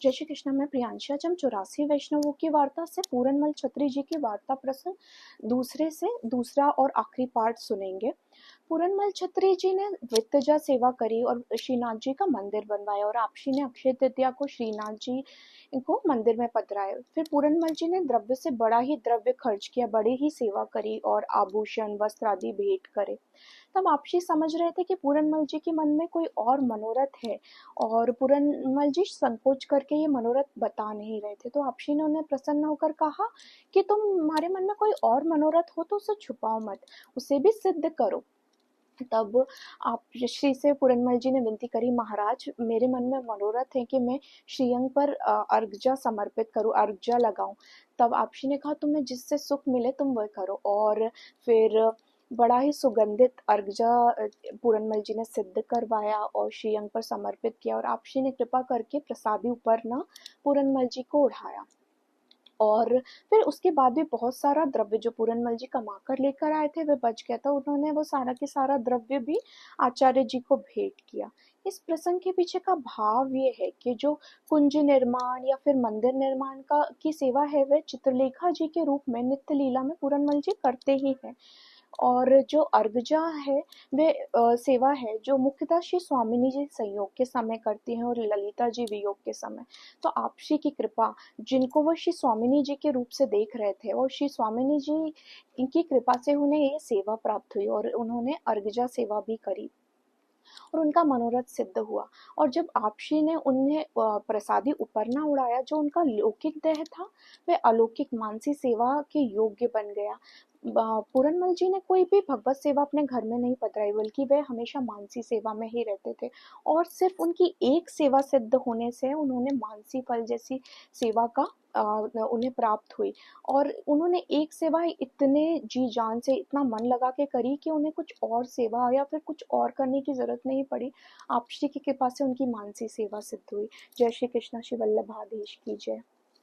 जय श्री कृष्ण। मैं प्रियांशा। आज हम 84 वैष्णवों की वार्ता से पूरनमल छत्री जी की वार्ता प्रसंग दूसरे से दूसरा और आखिरी पार्ट सुनेंगे। पूरनमल छत्री जी ने वित्तजा सेवा करी और श्रीनाथ जी का मंदिर बनवाया और आपशी ने अक्षय तृतीया को श्रीनाथ जी को मंदिर में पधराए। फिर पूरनमल जी ने द्रव्य से बड़ा ही द्रव्य खर्च किया, बड़ी ही सेवा करी और आभूषण वस्त्र आदि भेंट करे। तब आपशी समझ रहे थे कि पूरनमल जी के मन में कोई और मनोरथ है और पूरनमल जी संकोच करके ये मनोरथ बता नहीं रहे थे। तो आपशी ने उन्हें प्रसन्न होकर कहा कि तुम्हारे मन में कोई और मनोरथ हो तो उसे छुपाओ मत, उसे भी सिद्ध करो। तब आप श्री से पूरनमल जी ने विनती करी, महाराज मेरे मन में मनोरथ है कि मैं श्रीअंग पर अर्घ्य समर्पित करूं, अर्घ्य लगाऊं। तब आपशी ने कहा तुम्हें जिससे सुख मिले तुम वह करो। और फिर बड़ा ही सुगंधित अर्घ्य पूरनमल जी ने सिद्ध करवाया और श्रीअंग पर समर्पित किया और आपशी ने कृपा करके प्रसादी ऊपर न पूरनमल जी को उठाया। और फिर उसके बाद भी बहुत सारा द्रव्य जो पूरनमल जी कमा कर लेकर आए थे वह बच गया था। उन्होंने वो सारा के सारा द्रव्य भी आचार्य जी को भेंट किया। इस प्रसंग के पीछे का भाव ये है कि जो कुंज निर्माण या फिर मंदिर निर्माण का की सेवा है वह चित्रलेखा जी के रूप में नित्य लीला में पूरनमल जी करते ही हैं। और जो अर्गजा है वे सेवा है जो मुख्यतः श्री स्वामिनी जी संयोग के समय करती हैं और ललिता जी वियोग के समय। तो आप श्री की कृपा, जिनको वो श्री स्वामिनी जी के रूप से देख रहे थे और श्री स्वामिनी जी इनकी कृपा से उन्हें ये सेवा प्राप्त हुई और उन्होंने अर्गजा सेवा भी करी और उनका मनोरथ सिद्ध हुआ। और जब आपशी ने उन्हें प्रसादी ऊपर ना उड़ाया, जो उनका लौकिक देह था वह अलौकिक मानसी सेवा के योग्य बन गया। पूरनमल जी ने कोई भी भगवत सेवा अपने घर में नहीं पधराई, बल्कि वे हमेशा मानसी सेवा में ही रहते थे। और सिर्फ उनकी एक सेवा सिद्ध होने से उन्होंने मानसी फल जैसी सेवा का उन्हें प्राप्त हुई। और उन्होंने एक सेवा इतने जी जान से इतना मन लगा के करी कि उन्हें कुछ और सेवा या फिर कुछ और करने की जरूरत नहीं पड़ी। आप श्री की कृपा से उनकी मानसी सेवा सिद्ध हुई। जय श्री कृष्ण। श्री वल्लभाधीश की जय।